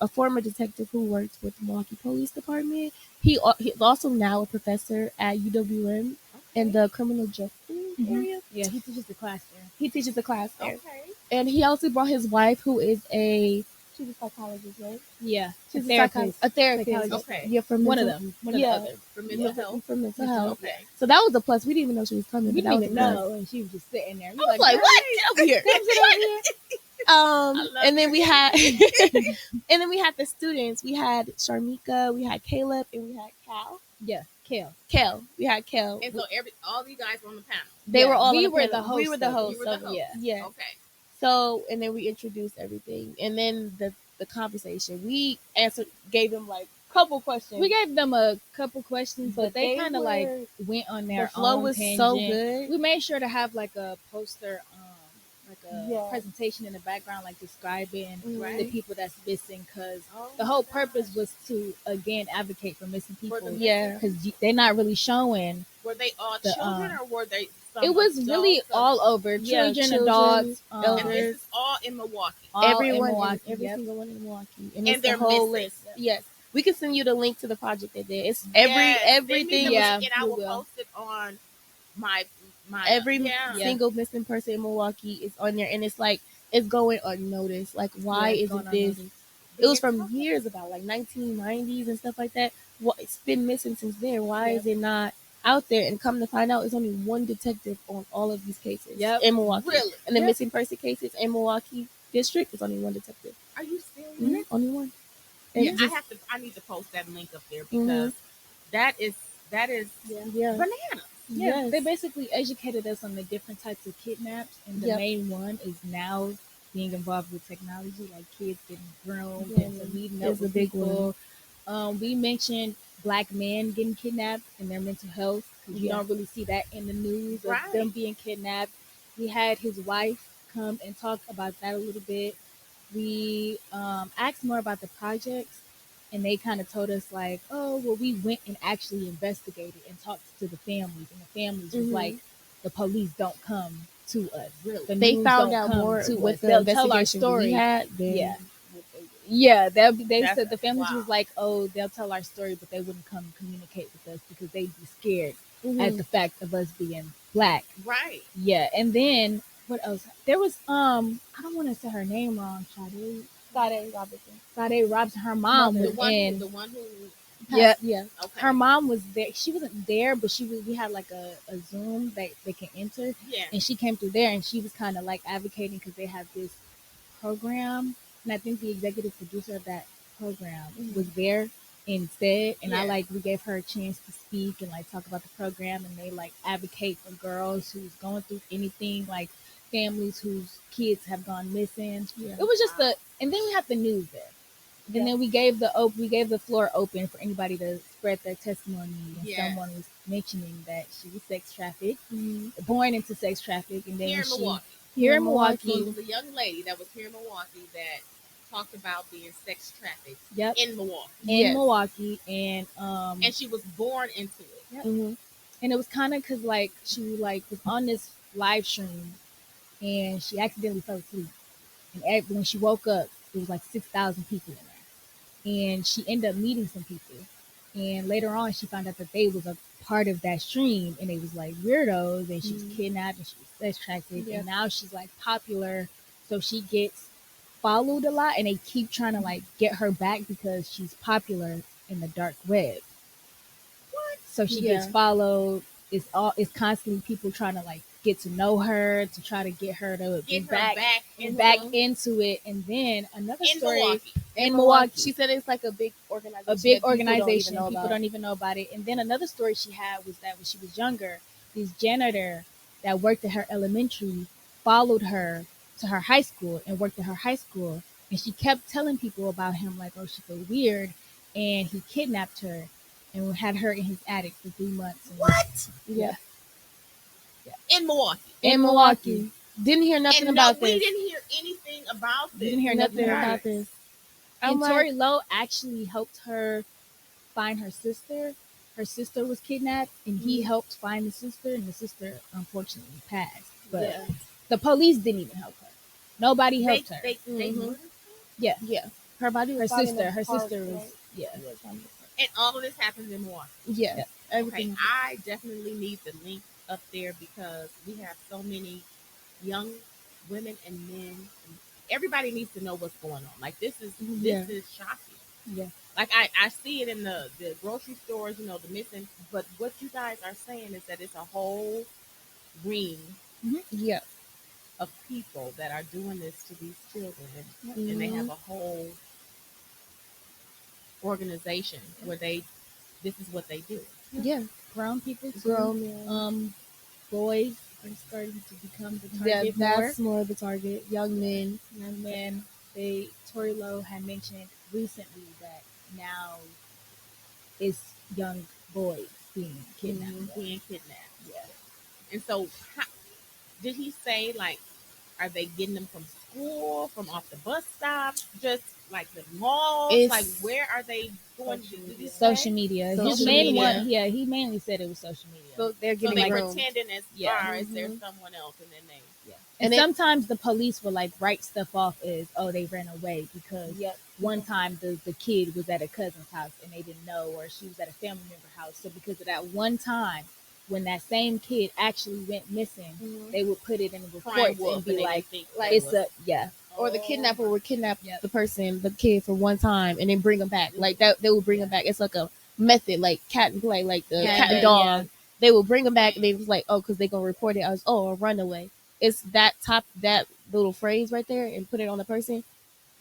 former detective who worked with the Milwaukee Police Department. He's also now a professor at UWM in the criminal justice area. Yeah, he teaches the class there. Okay. And he also brought his wife, who is she's a psychologist, right? Yeah, She's a therapist. Okay. Yeah, for One mental, of them. One of the other. For mental health. for mental health. Okay. So that was a plus. We didn't even know she was coming. We but that didn't was even a plus. know, and she was just sitting there. I was like, what? Get over here. Come sit over here. And then we had the students. We had Sharmika, we had Caleb, and we had Cal. Yeah, Kale. We had Cal. And so all you guys were on the panel. They were all. We on the were panel. the hosts. We were the hosts. You were the host. Yeah. Okay. So and then we introduced everything, and then the conversation. We gave them like a couple questions. We gave them a couple questions, but they kind of like went on their The flow own was tangent. so good. We made sure to have like a poster, like a presentation in the background, like describing the people that's missing, because the whole purpose was to again advocate for missing people. Because they're not really showing. Were they all children or were they? It was really all over children, adults, elders. And this is all in Milwaukee. Everyone in Milwaukee, every single one in Milwaukee, And it's they're the whole missing. list. Yes, we can send you the link to the project they did. It's everything. And I will post it on my every single missing person in Milwaukee is on there, and it's like it's going unnoticed. Like, why isn't this? It was from years ago, like 1990s and stuff like that. It's been missing since then. Why is it not out there? And come to find out, it's only one detective on all of these cases in Milwaukee. Really? And the missing person cases in Milwaukee district is only one detective. Are you serious? Mm-hmm. Only one. And I need to post that link up there because that is bananas. Yeah, they basically educated us on the different types of kidnaps, and the main one is now being involved with technology, like kids getting groomed and meeting up with people. We mentioned Black men getting kidnapped and their mental health, because you don't really see that in the news of them being kidnapped. We had his wife come and talk about that a little bit. We asked more about the projects, and they kind of told us like, oh, well, we went and actually investigated and talked to the families, and the families was like, the police don't come to us. Really, they found out more with the they'll tell our story. They said the families was like, oh, they'll tell our story, but they wouldn't come communicate with us because they'd be scared at the fact of us being Black. Right. Yeah, and then what else? There was I don't want to say her name wrong. Sade Robinson. Her mom was in. The one who. Yeah. Okay. Her mom was there. She wasn't there, but we had like a Zoom that they can enter. Yeah. And she came through there, and she was kind of like advocating because they have this program, and I think the executive producer of that program was there instead. And we gave her a chance to speak and like talk about the program, and they like advocate for girls who's going through anything, like families whose kids have gone missing. It was just and then we had the news there. And then we gave the floor open for anybody to spread their testimony. And someone was mentioning that she was sex trafficked, born into sex traffic, and then here in Milwaukee, it was a young lady that was here in Milwaukee that talked about being sex trafficked in Milwaukee. And she was born into it. And it was kind of because like she like was on this live stream, and she accidentally fell asleep, and when she woke up, it was like 6,000 people in there. And she ended up meeting some people, and later on she found out that they was a part of that stream, and they was like weirdos, and she was kidnapped, and she was sex trafficked, and now she's like popular, so she gets followed a lot, and they keep trying to like get her back because she's popular in the dark web. So she gets followed. It's constantly people trying to like get to know her, to try to get her to get back into it. And then another story in Milwaukee. She said it's like a big organization. People don't even know about it. And then another story she had was that when she was younger, this janitor that worked at her elementary followed her to her high school and worked at her high school. And she kept telling people about him, like, oh, she feels weird. And he kidnapped her and had her in his attic for 3 months. What? Yeah. In Milwaukee. In Milwaukee. Didn't hear nothing about this. We didn't hear anything about this. Didn't hear nothing about this. And Tori Lowe actually helped her find her sister. Her sister was kidnapped, and he helped find the sister, and the sister unfortunately passed. But the police didn't even help her. Nobody helped her. They murdered her? Yeah. Yeah. Her body was found in the Her park, sister was, right? yeah. And all of this happens in Milwaukee. Yeah. Yep. Everything. Okay, I definitely need the link up there because we have so many young women and men. And everybody needs to know what's going on. Like this is shocking. Yeah. Like I see it in the grocery stores, you know, the missing. But what you guys are saying is that it's a whole ring Yeah. of people that are doing this to these children, and they have a whole organization where this is what they do. Yeah. Grown people too. Grown, yeah. Boys are starting to become the target that's more. more the target. Young men. Young men. Tori Lowe had mentioned recently that now it's young boys being kidnapped. Being kidnapped. Yeah. And so, did he say like, are they getting them from school, from off the bus stops, just like the malls? Like, where are they going? Social media. Social media. He mainly said it was social media. So they're getting so they groomed. pretending as far as there's someone else, and then they. Yeah. And sometimes the police will like write stuff off as, oh, they ran away because one time the kid was at a cousin's house and they didn't know, or she was at a family member house. So because of that one time, when that same kid actually went missing, they would put it in the reports and be like it's a Or the kidnapper would kidnap the kid for one time and then bring him back. Like that, they would bring him back. It's like a method, like cat and play, like the cat and dog. Yeah. They will bring him back and they was like, oh, because they gonna report it as a runaway. It's that little phrase right there and put it on the person.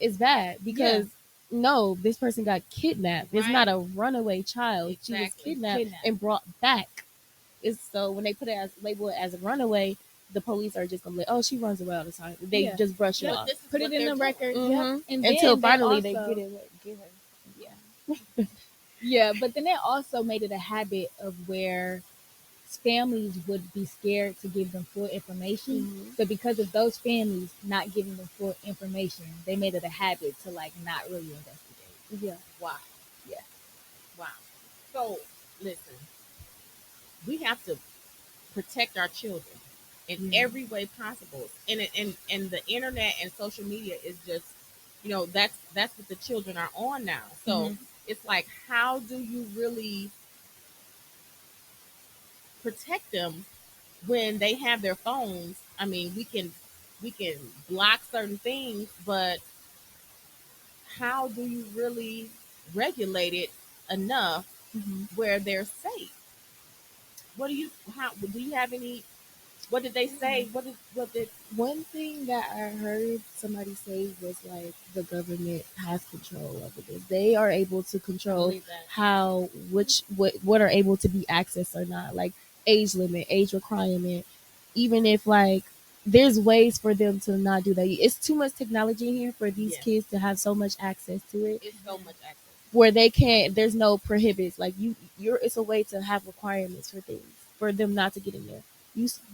It's bad because no, this person got kidnapped. Right. It's not a runaway child. Exactly. She was kidnapped and brought back. It's so when they label it as a runaway, the police are just gonna be like, oh, she runs away all the time. They just brush it off. Put it in the record. And until finally they get her. Yeah. Yeah, but then they also made it a habit of where families would be scared to give them full information. So because of those families not giving them full information, they made it a habit to like not really investigate. Yeah. Wow. Yeah. Wow. So listen, we have to protect our children in every way possible. And the internet and social media is just, you know, that's what the children are on now. So it's like, how do you really protect them when they have their phones? I mean, we can block certain things, but how do you really regulate it enough where they're safe? What do you have any? What did they say? What did one thing that I heard somebody say was like the government has control over this. They are able to control what are able to be accessed or not, like age limit, age requirement. Even if like there's ways for them to not do that. It's too much technology in here for these kids to have so much access to it. It's so much access where they can't. There's no prohibits. Like it's a way to have requirements for things for them not to get in there.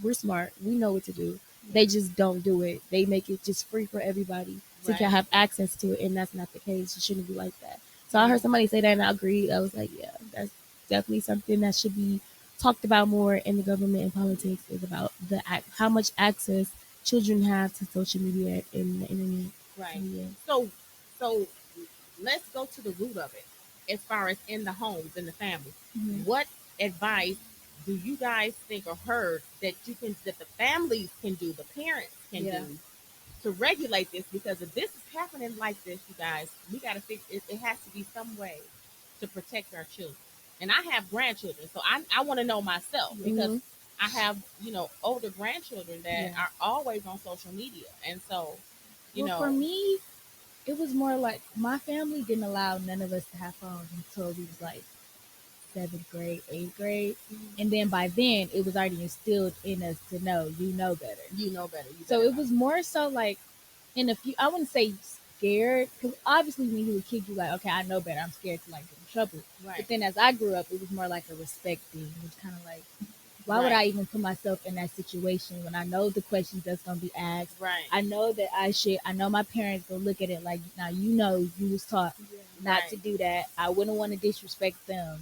We're smart. We know what to do. They just don't do it. They make it just free for everybody to have access to it, and that's not the case. It shouldn't be like that. So I heard somebody say that, and I agreed. I was like, yeah, that's definitely something that should be talked about more in the government and politics. Is about how much access children have to social media and the internet. Right. So let's go to the root of it. As far as in the homes, in the family, what advice do you guys think or heard that the families can do, the parents can do to regulate this? Because if this is happening like this, you guys, we got to fix it. It has to be some way to protect our children. And I have grandchildren, so I want to know myself because I have, you know, older grandchildren that are always on social media. And so, you know. For me, it was more like my family didn't allow none of us to have phones until we was like 7th grade, 8th grade. And then by then it was already instilled in us to know, you know better. So it was more so like I wouldn't say scared, because obviously when you were a kid, you're like, okay, I know better. I'm scared to like get in trouble. Right. But then as I grew up, it was more like a respect thing. It was kind of like, why would I even put myself in that situation when I know the questions that's going to be asked? Right. I know that I know my parents will look at it like, now you know you was taught not to do that. I wouldn't want to disrespect them.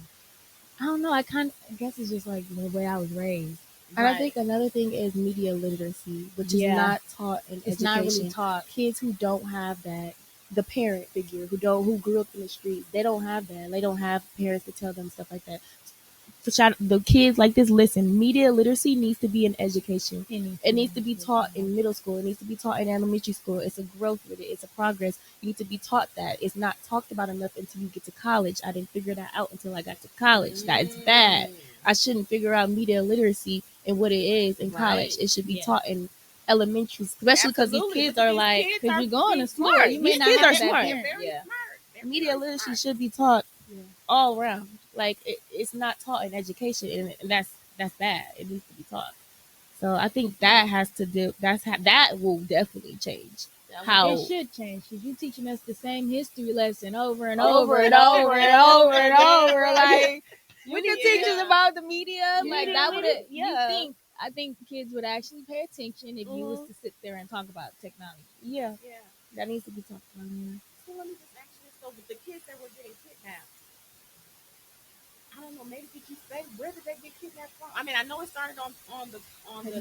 I don't know. I guess it's just like the way I was raised. And I think another thing is media literacy, which is not taught in education. It's not really taught. Kids who don't have that, the parent figure who grew up in the streets, they don't have that. They don't have parents to tell them stuff like that. The kids like this, listen, media literacy needs to be in education. It needs to be taught in middle school. It needs to be taught in elementary school. It's a growth with it. It's a progress. You need to be taught that. It's not talked about enough until you get to college. I didn't figure that out until I got to college. That is bad. I shouldn't figure out media literacy and what it is in college. It should be taught in elementary, especially because these kids are like, because you're going to school. You may not have smart. Media literacy should be taught all around. Like it's not taught in education, and that's bad. It needs to be taught. So I think that has to do. That will definitely change. How it should change because you're teaching us the same history lesson over and over and over and over and over. Like you can teach us about the media. Like that would I think kids would actually pay attention if you was to sit there and talk about technology. Yeah. That needs to be talked about. So let me just ask you this: so with the kids that were getting kidnapped, I don't know. Maybe did you say where did they get kidnapped from? I mean, I know it started on the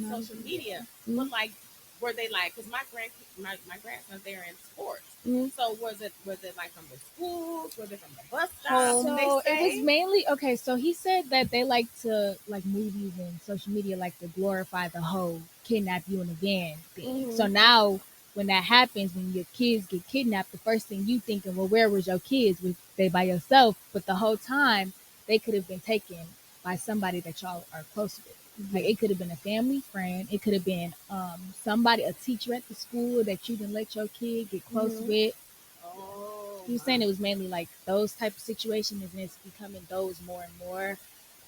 social media, but like, were they like? Because my grandson's there in sports. So was it like from the schools? Was it from the bus stops? So it was mainly okay. So he said that they like to like movies and social media like to glorify the whole kidnap you in a van thing. So now when that happens, when your kids get kidnapped, the first thing you thinking, well, where was your kids? Was they by yourself? But the whole time they could have been taken by somebody that y'all are close with. Like it could have been a family friend. It could have been somebody, a teacher at the school that you didn't let your kid get close with. He was saying it was mainly like those type of situations, and it's becoming those more and more.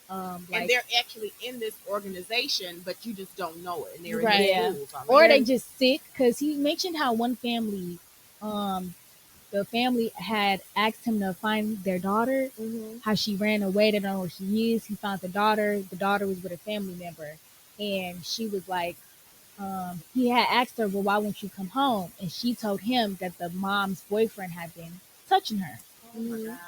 And they're actually in this organization, but you just don't know it. And they're in the schools, or they just sick. Because he mentioned how one family, the family had asked him to find their daughter, how she ran away. They don't know where she is. He found the daughter. The daughter was with a family member, and she was like, he had asked her, well, why won't you come home? And she told him that the mom's boyfriend had been touching her.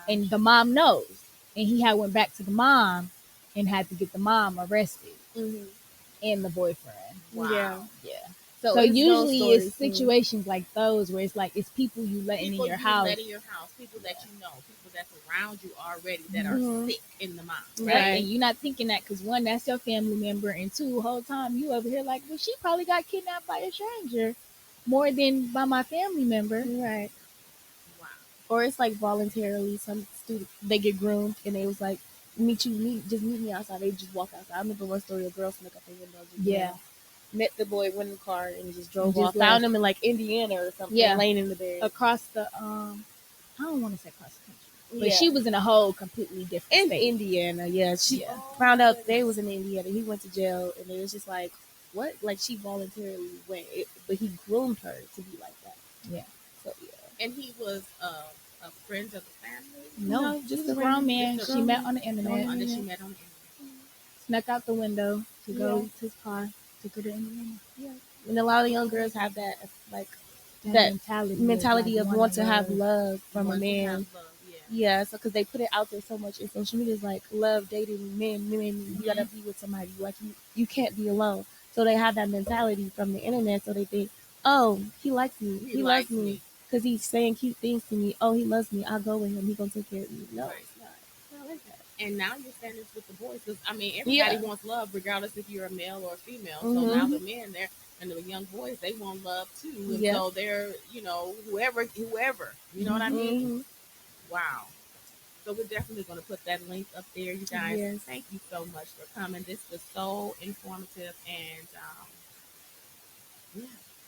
And the mom knows. And he had went back to the mom and had to get the mom arrested and the boyfriend. Wow. Yeah. So usually it's situations like those where it's like it's people you letting in your house. People that you know, people that's around you already that are sick in the mind. Right. And you're not thinking that because one, that's your family member, and two, the whole time you over here like, well, she probably got kidnapped by a stranger more than by my family member. Right. Wow. Or it's like voluntarily some students, they get groomed and they was like, just meet me outside. They just walk outside. I remember one story, a girl snuck up the window. Met the boy, went in the car, and just drove off. Found him in like Indiana or something, laying in the bed. Across the, I don't want to say across the country, but she was in a whole completely different state. Indiana, she found out they was in Indiana. He went to jail, and it was just like, what? Like she voluntarily went, but he groomed her to be like that. Yeah. So and he was a friend of the family. No, just a grown man. She met on the internet. Snuck out the window to go to his car. Took her to Indiana. Yeah. And a lot of young girls have that, like, that mentality of want to have love from a man. Yeah, so because they put it out there so much in social media, it's like love, dating, men, you gotta be with somebody. Like you can't be alone. So they have that mentality from the internet. So they think, oh, he likes me, he loves me, because he's saying cute things to me. Oh, he loves me. I'll go with him. He's gonna take care of me. No, it's not. It's not like that. And now you're saying this with the boys, because I mean, everybody wants love, regardless if you're a male or a female. So now the men there and the young boys, they want love too. And so they're, whoever, you know what I mean? Wow. So we're definitely going to put that link up there, you guys. Yes. Thank you so much for coming. This was so informative, and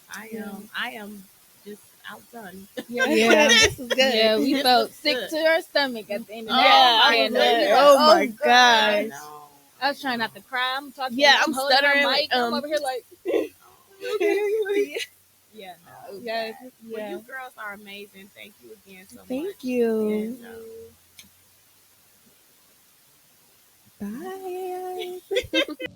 I am just outdone. This is good. Yeah, we felt sick to our stomach at the end of that. Oh my gosh. I was trying not to cry. I'm talking. Yeah, I'm stuttering. I'm over here like. Well, you girls are amazing. Thank you again so much. Thank you. And, bye.